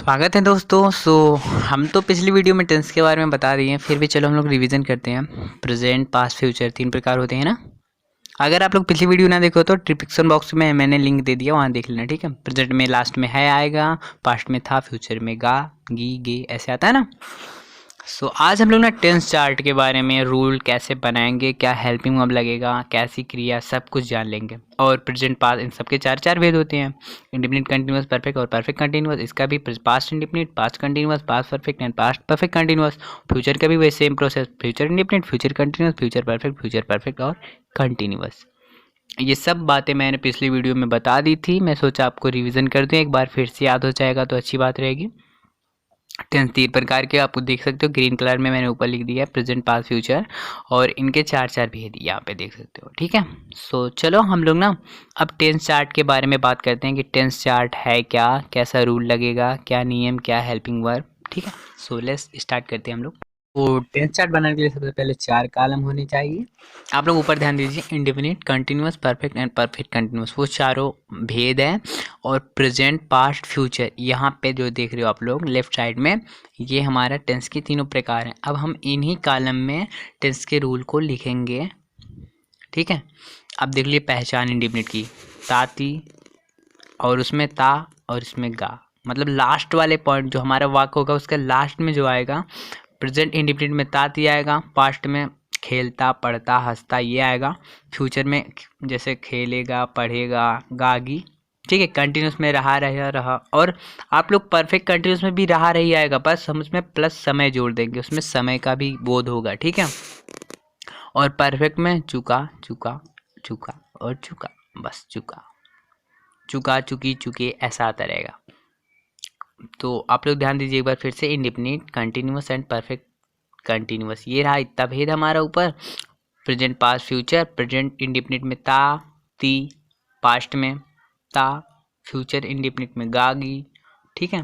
स्वागत है दोस्तों। हम तो पिछली वीडियो में टेंस के बारे में बता दिए हैं, फिर भी चलो हम लोग रिवीजन करते हैं। प्रेजेंट, पास्ट, फ्यूचर 3 प्रकार होते हैं ना। अगर आप लोग पिछली वीडियो ना देखो तो डिस्क्रिप्शन बॉक्स में मैंने लिंक दे दिया, वहाँ देख लेना, ठीक है। प्रेजेंट में लास्ट में है आएगा, पास्ट में था, फ्यूचर में गा, गी, गे ऐसे आता है ना। आज हम लोग ना टेंस चार्ट के बारे में, रूल कैसे बनाएंगे, क्या हेल्पिंग वर्ब लगेगा, कैसी क्रिया, सब कुछ जान लेंगे। और प्रेजेंट, पास्ट, इन सबके चार भेद होते हैं। इंडिपेंडेंट, कंटिन्यूअस, परफेक्ट और परफेक्ट कंटिन्यूअस। इसका भी past independent, past continuous, past perfect and past perfect continuous. Future का भी वही same process, future independent, future continuous, future perfect और कंटिन्यूअस। ये सब बातें मैंने पिछली वीडियो में बता दी थी। मैं सोचा आपको रिविज़न कर दूँ, एक बार फिर से याद हो जाएगा तो अच्छी बात रहेगी। टेंस 3 प्रकार के आपको देख सकते हो, ग्रीन कलर में मैंने ऊपर लिख दिया है, प्रेजेंट, पास्ट, फ्यूचर, और इनके चार भेद यहाँ पे देख सकते हो, ठीक है। चलो हम लोग ना अब टेंस चार्ट के बारे में बात करते हैं कि टेंस चार्ट है क्या, कैसा रूल लगेगा, क्या नियम, क्या हेल्पिंग वर्ब, ठीक है। लेट्स स्टार्ट करते हैं हम लोग। टेंस चार्ट बनाने के लिए सबसे पहले 4 कॉलम होने चाहिए। आप लोग ऊपर ध्यान दीजिए, indefinite, continuous, perfect and perfect continuous, वो चारों भेद हैं। और प्रेजेंट, पास्ट, फ्यूचर यहाँ पे जो देख रहे हो आप लोग लेफ्ट साइड में, ये हमारा टेंस के तीनों प्रकार हैं। अब हम इन्हीं कॉलम में टेंस के रूल को लिखेंगे, ठीक है। अब देख लीजिए पहचान इंडेफिनिट की, ताती और उसमें ता और इसमें गा, मतलब लास्ट वाले पॉइंट जो हमारा वाक्य होगा उसका लास्ट में जो आएगा, प्रेजेंट इंडिपेंडेंट में ताती आएगा, पास्ट में खेलता, पढ़ता, हंसता ये आएगा, फ्यूचर में जैसे खेलेगा, पढ़ेगा, गागी, ठीक है। कंटिन्यूस में रहा। और आप लोग परफेक्ट कंटिन्यूस में भी रहा रही आएगा, बस हम उसमें प्लस समय जोड़ देंगे, उसमें समय का भी बोध होगा, ठीक है। और परफेक्ट में चुका, चुका, चुका और चुका, बस चुका, चुका, चुकी, चुके ऐसा आता रहेगा। तो आप लोग ध्यान दीजिए एक बार फिर से, independent, continuous and perfect continuous, ये रहा इतना भेद हमारा ऊपर। Present, past, future, present independent में ता, ती, पास्ट में ता, फ्यूचर इंडिपेंडेंट में गागी, ठीक है।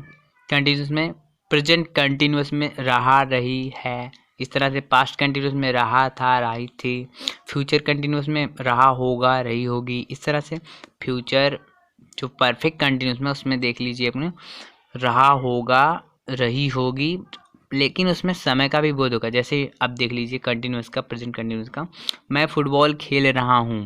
कंटिन्यूस में प्रेजेंट कंटिन्यूस में रहा, रही, है, इस तरह से पास्ट कंटिन्यूस में रहा था, रही थी, फ्यूचर कंटिन्यूस में रहा होगा, रही होगी, इस तरह से। फ्यूचर जो परफेक्ट कंटिन्यूस में उसमें देख लीजिए अपने, रहा होगा, रही होगी, लेकिन उसमें समय का भी बोध होगा। जैसे अब देख लीजिए कंटिन्यूस का, प्रेजेंट कंटिन्यूस का, मैं फुटबॉल खेल रहा हूँ,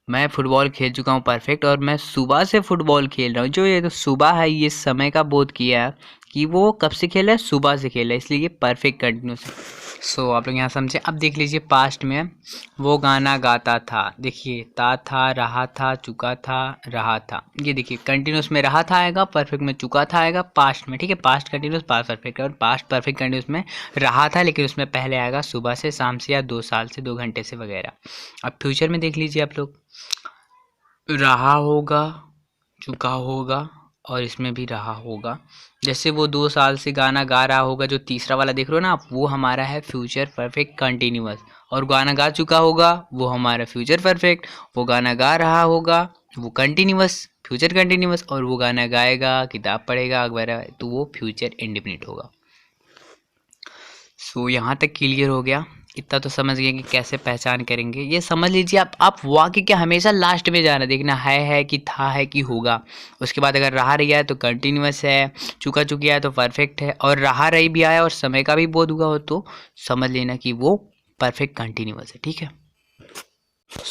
मैं फुटबॉल खेल चुका हूँ परफेक्ट, और मैं सुबह से फुटबॉल खेल रहा हूँ। जो ये तो सुबह है, ये समय का बोध किया है कि वो कब से खेला है, सुबह से खेला है, इसलिए ये परफेक्ट कंटिन्यूस है। आप लोग यहाँ समझे। अब देख लीजिए पास्ट में, वो गाना गाता था, देखिए ता था, रहा था, चुका था, रहा था, ये देखिए कंटिन्यूस में रहा था आएगा, परफेक्ट में चुका था आएगा, पास्ट में, ठीक है। पास्ट कंटिन्यूस, पास्ट परफेक्ट, और पास्ट परफेक्ट कंटिन्यूस में रहा था, लेकिन उसमें पहले आएगा सुबह से, शाम से, या 2 साल से, 2 घंटे से वगैरह। अब फ्यूचर में देख लीजिए आप लोग, रहा होगा, चुका होगा, और इसमें भी रहा होगा। जैसे वो 2 साल से गाना गा रहा होगा, जो तीसरा वाला देख रहे हो ना आप, वो हमारा है फ्यूचर परफेक्ट कंटिन्यूअस। और गाना गा चुका होगा वो हमारा फ्यूचर परफेक्ट, वो गाना गा रहा होगा वो कंटिन्यूअस, फ्यूचर कंटिन्यूअस, और वो गाना गाएगा, किताब पढ़ेगा वगैरह, तो वो फ्यूचर इंडेफिनिट होगा। यहाँ तक क्लियर हो गया, इतना तो समझ गए कि कैसे पहचान करेंगे। ये समझ लीजिए आप वाक्य के हमेशा लास्ट में जाना, देखना है कि था, है कि होगा। उसके बाद अगर रहा रही है तो कंटिन्यूअस है, चुका चुकी है तो परफेक्ट है, और रहा रही भी आया और समय का भी बोध हुआ हो तो समझ लेना कि वो परफेक्ट कंटिन्यूअस है, ठीक है।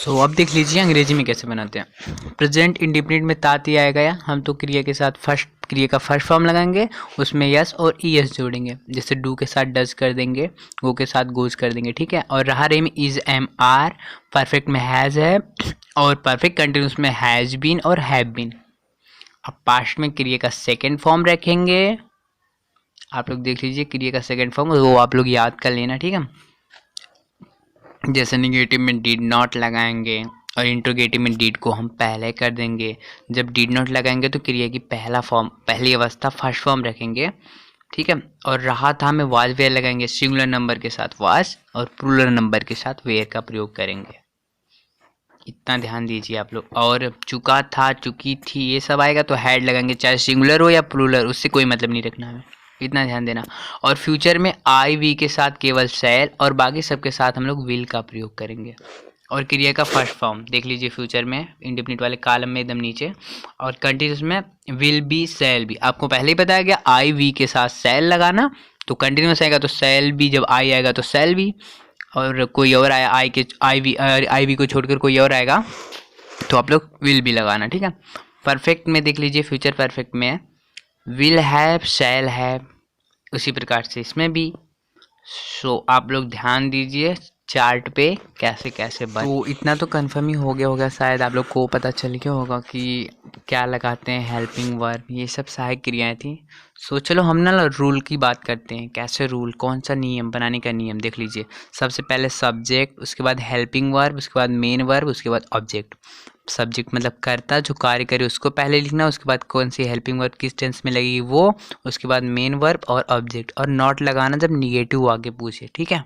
अब देख लीजिए अंग्रेजी में कैसे बनाते हैं। प्रेजेंट इंडिपेंडेंट में तात ही आएगा, या हम तो क्रिया के साथ क्रिया का फर्स्ट फॉर्म लगाएंगे, उसमें यस और ई एस जोड़ेंगे। जैसे डू के साथ डज कर देंगे, गो के साथ गोज कर देंगे, ठीक है। और रहा रही में इज, एम, आर, परफेक्ट में हैज़ है, और परफेक्ट कंटिन्यूस में हैज़ बीन और हैव बीन। अब पास्ट में क्रिया का सेकेंड फॉर्म रखेंगे। आप लोग देख लीजिए क्रिया का सेकेंड फॉर्म, वो आप लोग याद कर लेना, ठीक है। जैसे निगेटिव में डिड नॉट लगाएंगे, और इंट्रोगेटिव में डिड को हम पहले कर देंगे। जब डिड नॉट लगाएंगे तो क्रिया की पहली अवस्था फर्स्ट फॉर्म रखेंगे, ठीक है। और रहा था में वाज वेयर लगाएंगे, सिंगुलर नंबर के साथ वाज, और प्लूरल नंबर के साथ वेयर का प्रयोग करेंगे। इतना ध्यान दीजिए आप लोग। और चुका था, चुकी थी, ये सब आएगा तो हैड लगाएंगे, चाहे सिंगुलर हो या प्लूरल, उससे कोई मतलब नहीं रखना है, इतना ध्यान देना। और फ्यूचर में आई वी के साथ केवल शैल, और बाकी सबके साथ हम लोग विल का प्रयोग करेंगे। और क्रिया का फर्स्ट फॉर्म देख लीजिए फ्यूचर में इंडेफिनिट वाले कॉलम में एकदम नीचे, और कंटिन्यूस में विल बी शैल बी। आपको पहले ही बताया गया आई वी के साथ शैल लगाना, तो कंटिन्यूस आएगा तो शैल बी, जब आई आएगा तो शैल बी, और कोई और आया आई वी को छोड़कर कोई और आएगा तो आप लोग विल बी लगाना, ठीक है। परफेक्ट में देख लीजिए फ्यूचर परफेक्ट में है विल हैव शैल हैव, उसी प्रकार से इसमें भी। सो आप लोग ध्यान दीजिए चार्ट पे कैसे कैसे बन। तो इतना तो कंफर्म ही हो गया होगा, शायद आप लोग को पता चल गया होगा कि क्या लगाते हैं हेल्पिंग वर्ब, ये सब सहायक क्रियाएं थी। सो चलो हम ना रूल की बात करते हैं, कैसे रूल, कौन सा नियम बनाने का नियम देख लीजिए। सबसे पहले सब्जेक्ट, उसके बाद हेल्पिंग वर्ब, उसके बाद मेन वर्ब, उसके बाद ऑब्जेक्ट। सब्जेक्ट मतलब कर्ता जो कार्य करे उसको पहले लिखना, उसके बाद कौन सी हेल्पिंग वर्ब किस टेंस में लगेगी वो, उसके बाद मेन वर्ब और ऑब्जेक्ट, और नॉट लगाना जब निगेटिव आगे पूछे, ठीक है।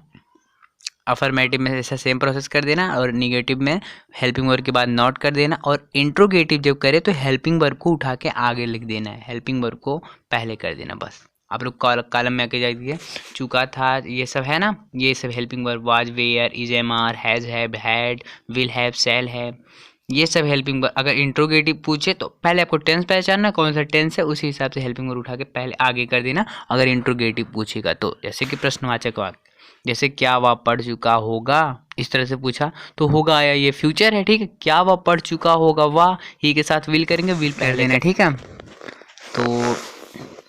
अफर्मेटिव में ऐसा सेम प्रोसेस कर देना, और निगेटिव में हेल्पिंग वर्ब के बाद नॉट कर देना, और इंट्रोगेटिव जब करे तो हेल्पिंग वर्ब को उठा के आगे लिख देना है, हेल्पिंग वर्ब को पहले कर देना बस। आप लोग कॉलम में आके जाइए, चुका था ये सब है ना, ये सब helping verb was were is am are has have had will have shall have, ये सब हेल्पिंग वर्ब। अगर इंट्रोगेटिव पूछे तो पहले आपको टेंस पहचानना कौन सा टेंस है, उसी हिसाब से हेल्पिंग वर्ब उठा के पहले आगे कर देना अगर इंट्रोगेटिव पूछेगा तो। जैसे कि प्रश्नवाचक वाक्य, जैसे क्या वह पढ़ चुका होगा, इस तरह से पूछा तो होगा आया, ये फ्यूचर है, ठीक है। क्या वह पढ़ चुका होगा, वाह ही के साथ विल करेंगे, विल पहले लेना, ठीक है। तो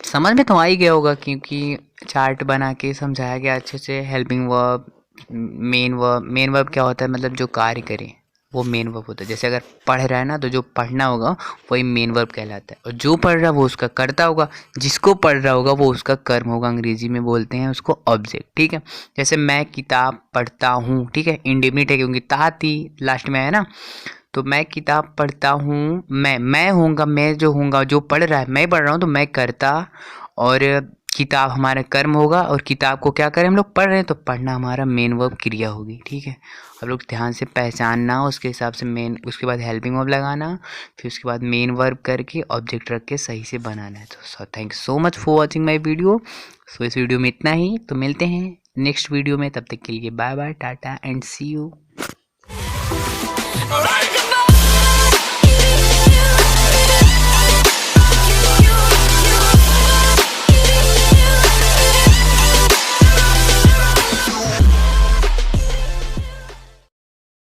समझ में तो आ ही गया होगा क्योंकि चार्ट बना के समझाया गया अच्छे से। हेल्पिंग वर्ब, मेन वर्ब क्या होता है, मतलब जो कार्य करे वो मेन वर्ब होता है। जैसे अगर पढ़ रहा है ना तो जो पढ़ना होगा वही मेन वर्ब कहलाता है, और जो पढ़ रहा है वो उसका कर्ता होगा, जिसको पढ़ रहा होगा वो उसका कर्म होगा, अंग्रेजी में बोलते हैं उसको ऑब्जेक्ट, ठीक है। जैसे मैं किताब पढ़ता हूँ, ठीक है, इंडेफिनिट है क्योंकि ता थी लास्ट में है ना, तो मैं किताब पढ़ता हूँ, मैं होऊंगा, मैं जो होऊंगा जो पढ़ रहा है, मैं पढ़ रहा हूँ तो मैं कर्ता, और किताब हमारा कर्म होगा, और किताब को क्या करें हम लोग पढ़ रहे हैं तो पढ़ना हमारा मेन वर्ब क्रिया होगी, ठीक है। आप लोग ध्यान से पहचानना, उसके हिसाब से मेन, उसके बाद हेल्पिंग वर्ब लगाना, फिर उसके बाद मेन वर्ब करके ऑब्जेक्ट रख के सही से बनाना है। तो thank you so much for watching my video. So इस वीडियो में इतना ही, तो मिलते हैं नेक्स्ट वीडियो में, तब तक के लिए bye bye, tata and see you.